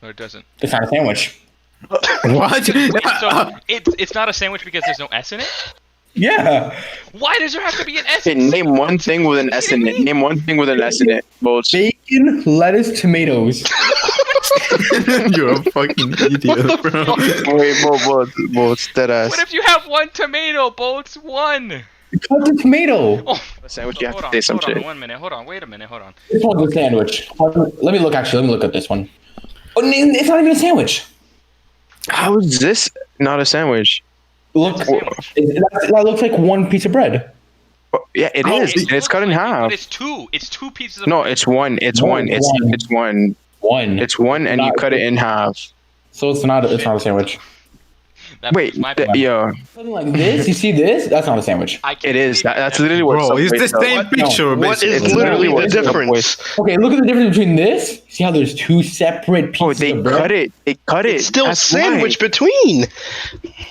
No, it doesn't. It's not a sandwich. What? Wait, so it's not a sandwich because there's no S in it? Yeah. Why does there have to be an S? Okay, name one thing with an S in it. Name one thing with an S in it. Bolts. Bacon, lettuce, tomatoes. You're a fucking idiot, bro. Wait, bolts. Dead ass. What if you have one tomato, Bolts? One. Cut the tomato. Oh, A sandwich, you have hold to on, say some hold on, shit. 1 minute. Hold on, wait a minute, hold on. This one's a sandwich. Let me look at this one. Oh, it's not even a sandwich. How is this not a sandwich? Look, It's a sandwich. that looks like one piece of bread. Oh, yeah, it is. It's looks cut in like it, half. But it's two. It's two pieces of No, bread. it's one. It's One. one. It's one. One. It's one, and you Not- cut it in half. So it's not a sandwich. That Wait, proves my point. yo, Something like this. You see this? That's not a sandwich. I can't it is. believe That's you- literally what. Bro, it's the Subway same does. picture, What basically. is It's literally what the Subway- difference? Okay, look at the difference between this. See how there's two separate pieces Oh, they of bread? cut it. They cut it. It's still That's sandwich why. between.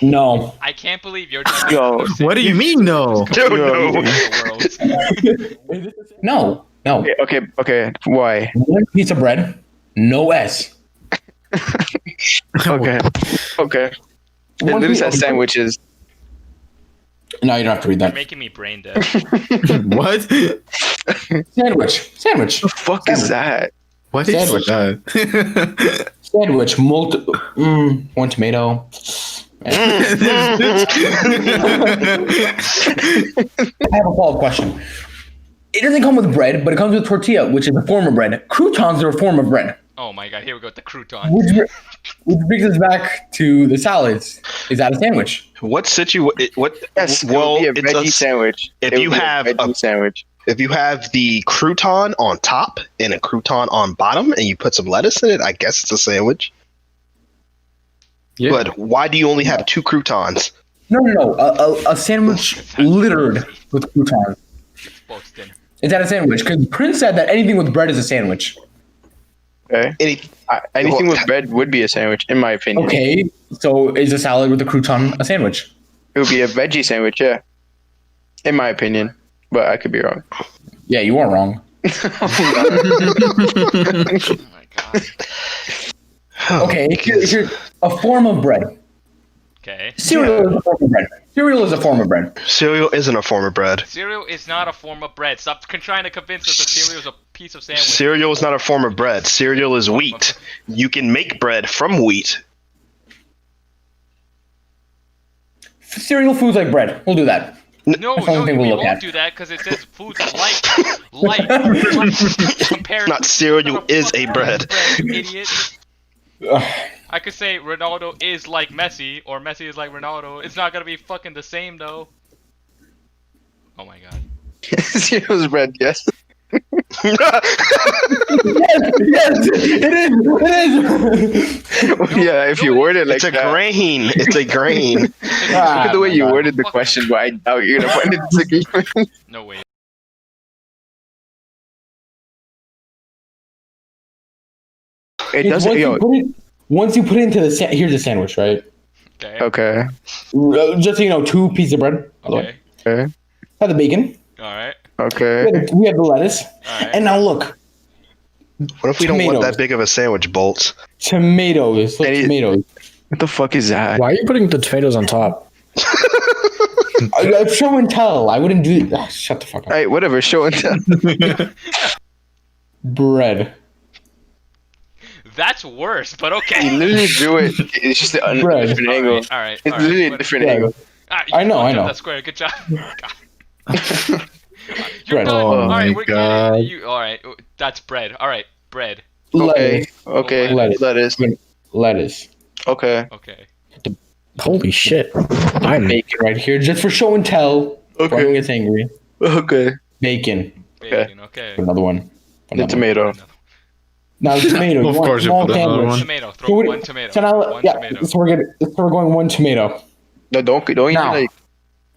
No. I can't believe you're Yo, What do you mean, though? Don't know. the world. No. No. Okay. Why? One piece of bread. No S. Okay. It One literally piece- says sandwiches. No, you don't have to read You're that. making me brain dead. What? Sandwich. The fuck is that? What is Sandwich. that? Sandwich. One tomato. I have a follow-up question. It doesn't come with bread, but it comes with tortilla, which is a form of bread. Croutons are a form of bread. Oh my god, here we go with the crouton. Which brings us back to the salads. Is that a sandwich? What Yes. Well, it would be a it's veggie sandwich. if It would you be have a- veggie sandwich. if you have the crouton on top and a crouton on bottom, and you put some lettuce in it, I guess it's a sandwich. Yeah. But why do you only have two croutons? No. A sandwich littered with croutons. Bolts dinner. Is that a sandwich? Because Prince said that anything with bread is a sandwich. Okay. Anything with bread would be a sandwich, in my opinion. Okay, so is a salad with a crouton a sandwich? It would be a veggie sandwich, yeah. In my opinion, but I could be wrong. Yeah, you are wrong. Oh my god. Okay, here's a form of bread. Okay. Cereal is a form of bread. Cereal is a form of bread. Cereal isn't a form of bread. Cereal is not a form of bread. Stop trying to convince us that cereal is a piece of sandwich. Cereal is not a form of bread. Cereal is wheat. You can make bread from wheat. Cereal foods like bread. We'll do that. No, That's the only thing we we'll look won't at. do that because it says foods like compared. Not cereal is a bread. Idiot. Ugh. I could say Ronaldo is like Messi, or Messi is like Ronaldo. It's not gonna be fucking the same though. Oh my god. Cereal's bread, yes. Yes, it is. Yeah, if you word it like It's a that. grain. It's a grain. Look at the way you worded the Fuck. question, but I doubt you're gonna find it disagreement. No way. It doesn't. Yo, Once you put it into the here's a sandwich, right? Okay. okay. Just so you know, two pieces of bread. By the way. Okay. Okay. Have the bacon. All right. Okay. We have the lettuce. All right. And now look, What if we don't want Tomatoes. that big of a sandwich, Bolts? tomatoes. Look, And it- tomatoes. What the fuck is that? Why are you putting the tomatoes on top? Show and tell. I wouldn't do. Shut the fuck up. Alright, whatever. Show and tell. Bread. That's worse, but You okay. literally drew it. It's just a Bread. different angle. All right. It's literally a different Bread. angle. I know, I know. That's square. Good job. God. Bread. Done. Oh all right, my we're God. getting you. All right, that's bread. All right, bread. Okay. Lettuce. Okay. Lettuce. Lettuce. Lettuce. Okay. Okay. Holy shit. I'm Bacon right here, just for show and tell. Okay. Everyone gets angry. Okay. Bacon. Bacon. Okay. Another one. The tomato. Now the tomato. Of You want course you small put another sandwich. one. Tomato. So Throw what- one tomato. So now, One yeah. tomato. So we're going one tomato. No, don't even Now. like.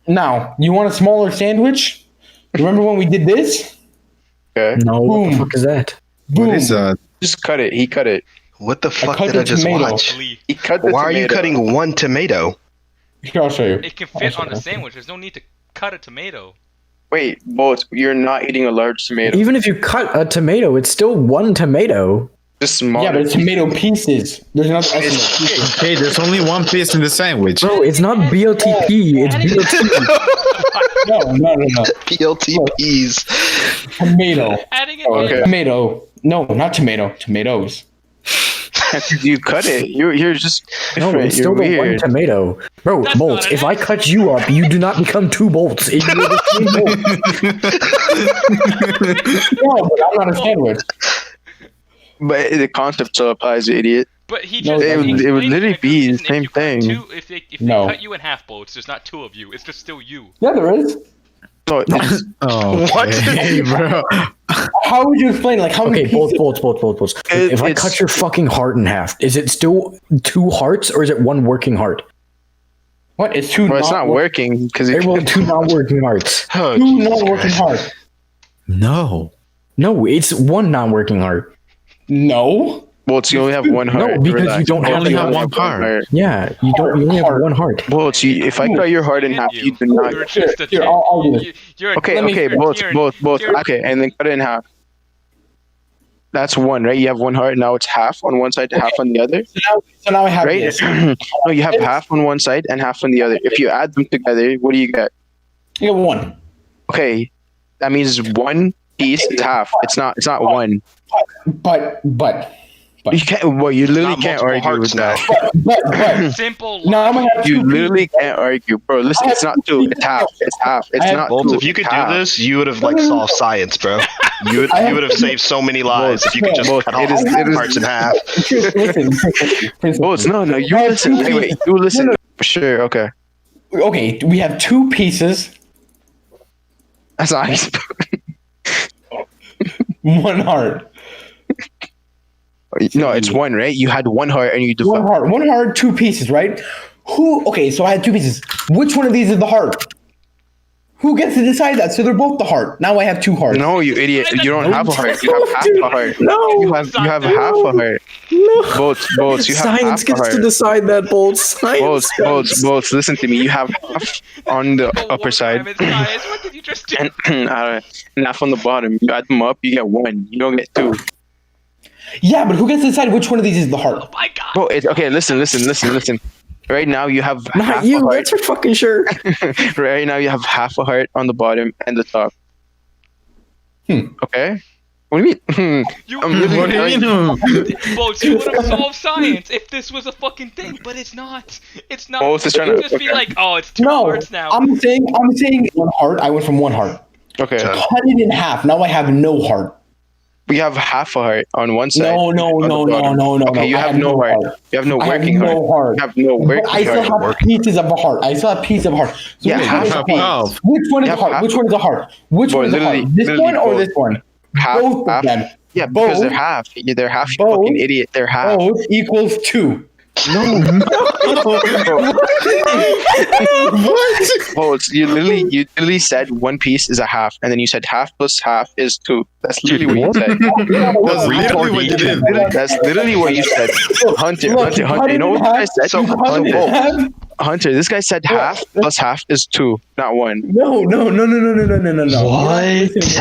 Now, you want a smaller sandwich? Remember when we did this? Okay. no. What Boom. the fuck is that? Boom. What is that? Just cut it. He cut it. What the fuck cut did I the just tomato. watch? Lee. He cut the Why are you tomato. cutting one tomato? Here, I'll show you. It can fit on a sandwich. There's no need to cut a tomato. Wait, Bolts, you're not eating a large tomato. Even if you cut a tomato, it's still one tomato. Just smaller. Yeah, but it's tomato pieces. There's another S in it. Okay, there's only one piece in the sandwich. Bro, it's not BLTP. It's BLT. No. BLTPs. Tomato. Adding it Okay. in. Tomato. No, not tomato. Tomatoes. You cut it. You're just No, different. it's You're still the one weird. tomato. Bro, That's Bolts, not an if I X. cut you up, you do not become two bolts. You're the same bolt. No, but I'm not a sandwich. But the concept still applies, you idiot. But he No, just it would- he it would explained literally the be the reason if same you cut thing. if they No. cut you in half bolts, there's not two of you. It's just still you. Yeah, there is. No, it's, Oh, What? okay, bro. How would you explain? Like, how many Okay, bolts. It- If I it's- cut your fucking heart in half, is it still two hearts or is it one working heart? What? It's two. well, it's not working. working because There were two non-working hearts. Oh, Two Jesus non-working Christ. hearts. No. No, it's one non-working heart. No. Bolts, you only have one heart. No, because Relax. you don't You have only the have other one part. Yeah, you don't. You only have Heart. one heart. Bolts, if I cut your heart in half, you do not. You're just a Here, I'll do this. You're a Okay, Let me- okay, you're- both, you're- both. you're- Okay, and then cut it in half. That's one, right? You have one heart. Now it's half on one side, half on the other, So now I have right? this. No, you have half on one side and half on the other. If you add them together, what do you get? You get one. Okay, that means one piece is half. It's not one. But You can't. Well, you literally Not can't multiple argue with hearts that. but Simple. now I'm gonna have You two literally can't argue, bro. Listen, it's not two. It's half. It's half. It's I have- not Bolts, two. if you could it's do half. this, you would have like solved science, bro. You would have saved so many lives if you could just Bolts, cut it off is- it is- parts in half. Listen. Bolts, no, you listen. Wait, you listen. Sure, okay. Okay, we have two pieces, That's not. one heart. No, it's one, right? You had one heart and you One defined. heart. One heart, two pieces, right? Okay, so I had two pieces. Which one of these is the heart? Who gets to decide that? So they're both the heart. Now I have two hearts. No, you idiot. You don't have a heart. You have half a heart. No, You have half a heart. Bolts, you have science half a gets to heart. decide that, Bolts. Science. Bolts, listen to me. You have half on the Simple upper one side time, it's nice. What did you just do? and half on the bottom. You add them up, you get one. You don't get two. Yeah, but who gets to decide which one of these is the heart? Oh my god. Bro, okay, listen. Right now you have half Not a you. heart. That's for fucking sure. Right now you have half a heart on the bottom and the top. Okay? What do you mean? You, I'm really- What do you mean? Bolts, you would have solved science if this was a fucking thing, but it's not. It's not. Bolts is trying You to- just be okay. like, oh, it's two No, hearts now. I'm saying one heart. I went from one heart. Okay. Done. Cut it in half. Now I have no heart. We have half a heart on one side. No. on the bottom. No. Okay, you I have no heart. You have no I have working heart. no heart. You have no But working I still heart. have pieces of a heart. I still have pieces of a heart. So Yeah, which half one is a the heart? half. Which one is Yeah, the heart? half. Which one is the heart? Which Boy, one is the heart? literally- This literally one or both. this one? Half, Both half. of them. Yeah, because Both. they're half. Yeah, they're half. You Both. fucking idiot. They're half. Both equals 2. Bolts, you literally said one piece is a half, and then you said half plus half is 2. That's literally what you said. That's literally what you did. That's literally what you said. Hunter, Look, Hunter. You know what this guy said? So, Hunter, Hunter, this guy said half plus half is 2, not 1. No. What?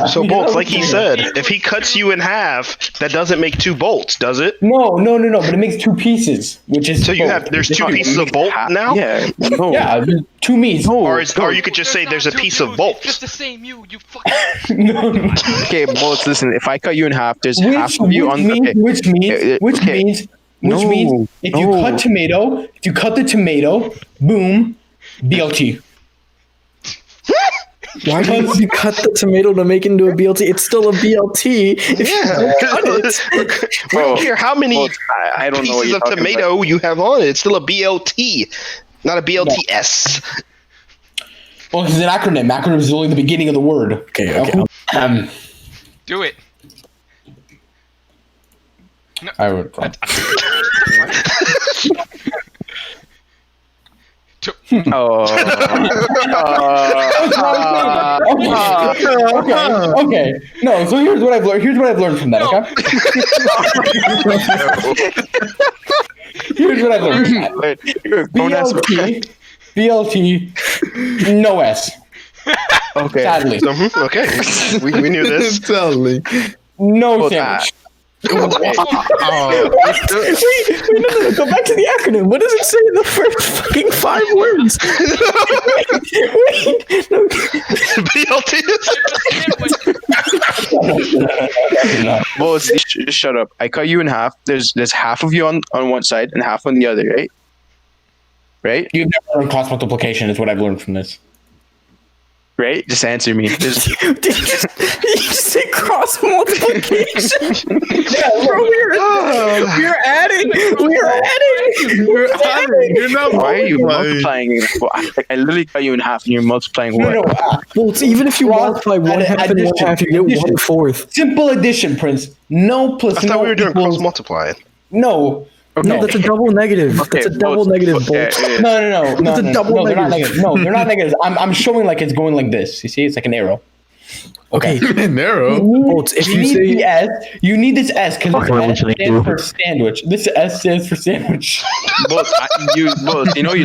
So You bolts, know like he what? said, if he cuts you in half, that doesn't make 2 bolts, does it? No, but it makes 2 pieces, which is So you both. have there's 2 No, pieces of bolt half- now, Yeah, no. Yeah, there's 2 meats. or you could just say there's a not two piece yous, of bolts. It's just the same you fucking. No. Okay, bolts. Listen, if I cut you in half, there's half of you on. Okay. Which means if you cut tomato, if you cut the tomato, boom, BLT. Why did you cut the tomato to make it into a BLT? It's still a BLT. If you don't cut it. We don't care how many Bolts, I don't know what pieces you're of talking tomato you have on it. It's still a BLT, not a BLTS. Well, it's an acronym. Acronym is only the beginning of the word. Okay. Do it. I would. Oh. Okay. No, so here's what I've learned. Here's what I've learned from that. No. Okay. Here's what I've learned. From that. BLT, no S. Okay. Sadly, Okay, we knew this. Totally. no Well, sandwich. Okay. Wait, no, go back to the acronym. What does it say in the first fucking 5 words? wait, no. BLT. Both, just shut up. I cut you in half. There's half of you on one side and half on the other, right? Right? You've never learned cross multiplication, is what I've learned from this. Right? Just answer me. There's, Did you just say cross multiplication? Yeah, Bro, we're adding. We're adding. You're not why are you multiplying. multiplying? I literally cut you in half and you're multiplying what? no, Well, it's even if you Cross- multiply one half and one addition, half, you get addition. 1/4. simple addition, Prince. No plus I thought no we were doing equals- cross multiplying. No. No, that's a double negative. That's a double negative. Okay, Bolt. it is. No, It's a double no, they're not negative. negative. No, they're not negatives. I'm showing like it's going like this. You see, it's like an arrow. Okay. Narrow. Bolts, if you need say- the S, you need this S because Fuck, this S religion, stands for sandwich. This S stands for sandwich. Both, you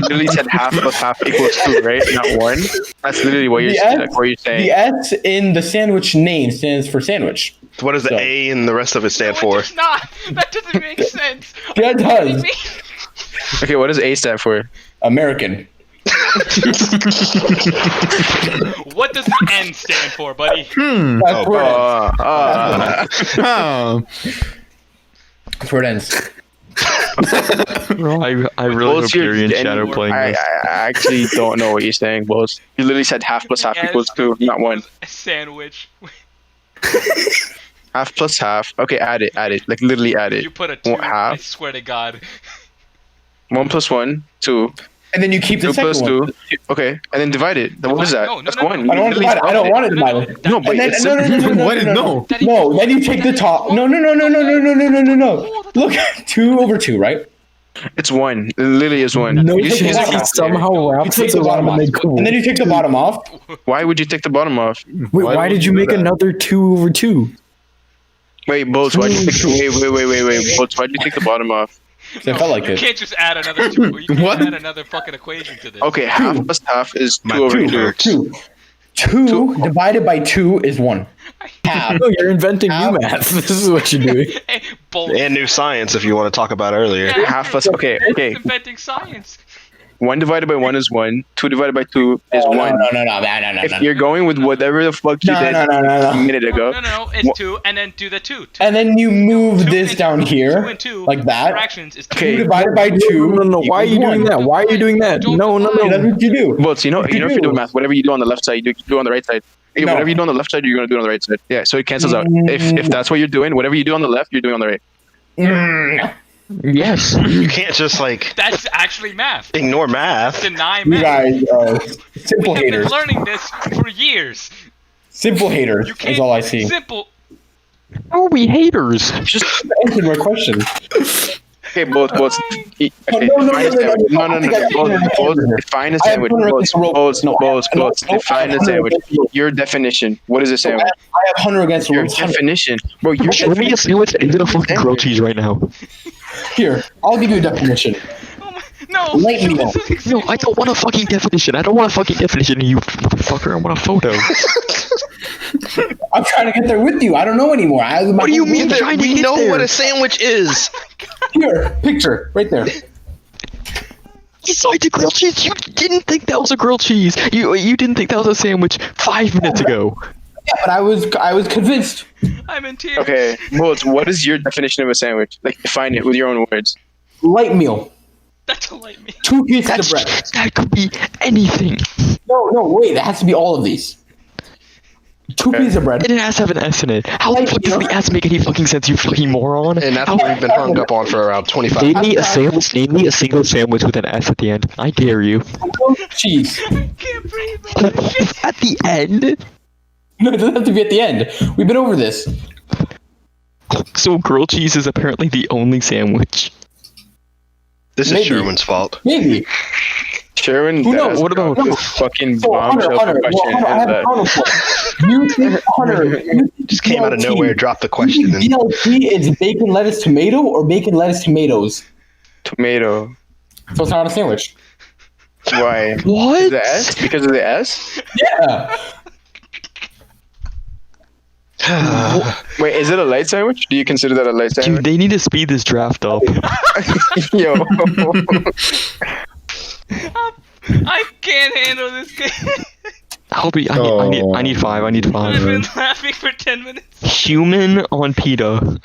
literally said half plus half equals 2, right? Not 1. That's literally what you're The S- like, what you're saying. The S in the sandwich name stands for sandwich. What does the So- A and the rest of it stand No, for? it's not. That doesn't make sense. Yeah, it does. Okay, what does A stand for? American. What does the N stand for, buddy? That's Oh, where it Oh. That's where it ends. I really Both hope Yuri and your- Shadow are playing I this. actually don't know what you're saying, both. You literally said half plus half equals 2, not 1. A sandwich. Half plus half. Okay, add it. Like literally add it. You put a 2. I Half. swear to God. 1 plus 1, 2. And then you keep the 2 second plus one. 2. Okay, and then divide it. Then what is that? No, no, That's no, 1. no. I don't want to divide it. I don't want to divide it. No, but And then, it's no, What? No. No, then you take the top. No. Look, 2 over 2, right? It's 1. It literally is 1. No, You just because take he the bottom. somehow You wraps take it the bottom around off. and they cool. And then you take the bottom off. Why would you take the bottom off? Wait, Why why would did you you do make that? another 2 over 2? Wait, Bolts, why'd you take the wait, Bolts, why'd you take the bottom off? So it felt like you it. can't just add another 2. You can't What? add another fucking equation to this. Okay, half plus half is My 2 over two 2. hurts. 2 divided by 2 is 1. Half. No, you're inventing new How- math. This is what you're doing. Hey, Bolt. And new science, if you want to talk about earlier. Yeah. Half plus, okay. Inventing science. 1 divided by 1 is 1. 2 divided by 2 is Oh, 1. No. If you're going with whatever the fuck you did No. a minute ago, No. It's 2, and then do the 2. And then you move 2 this and down 2 here, and 2 like that. fractions is 2. Okay. 2 divided by 2. No. Why are you doing that? Why are you doing that? No. That's what you do. Bolts, you know if you're do. doing math, whatever you do on the left side, you do on the right side. Okay, No. Whatever you do on the left side, you're gonna do on the right side. Yeah, so it cancels out. If that's what you're doing, whatever you do on the left, you're doing on the right. Yes. You can't just like That's actually math. ignore math. Deny You math. guys are simple We've been haters. learning this for years. Simple haters You can't. is all I see. Simple. How are we haters? Just answer my question. Okay, both. Okay, No, define a sandwich. No. Define a sandwich. Bolts. Define a sandwich. Your definition. What is a sandwich? I have Hunter against the Your ropes. Hunter. definition, bro. Your Show me a sandwich and get a fucking grilled cheese right now. Here, I'll give you a definition. Oh my, no. Light meal. No, I don't want a fucking definition. I don't want a fucking definition, you motherfucker. I want a photo. I'm trying to get there with you. I don't know anymore. What do you mean trying that to we get know there. what a sandwich is? Here, picture right there. You saw the grilled cheese. You didn't think that was a grilled cheese. You didn't think that was a sandwich 5 minutes ago. Yeah, but I was convinced. I'm in tears. Okay, Bolts. What is your definition of a sandwich? Like, define it with your own words. Light meal. That's a light me. 2 pieces of bread. That could be anything. No, wait. It has to be all of these. 2 pieces of bread. And it has to have an S in it. How the fuck does the S make any fucking sense, you fucking moron? And that's How- what we've been hung up on for around 25 Name minutes. me a sandwich. Name me a single sandwich with an S at the end. I dare you. Cheese. I can't breathe. At the end. No, it doesn't have to be at the end. We've been over this. So grilled cheese is apparently the only sandwich. This is Maybe. Sherman's fault. Maybe. Sherwin, Who knows? What about- this fucking So, Hunter, bombshell question? Hunter, I have a Is counter for you. You think Hunter? Just came out of nowhere, dropped the You question, think and BLT is bacon, lettuce, tomato, or bacon, lettuce, tomatoes? tomato. So it's not a sandwich. Why? What? The S? Because of the S? Yeah. Wait, is it a light sandwich? Do you consider that a light Dude, sandwich? they need to speed this draft up. Yo. I can't handle this game. I need five. I need I've five. been laughing for 10 minutes. Human on PETA.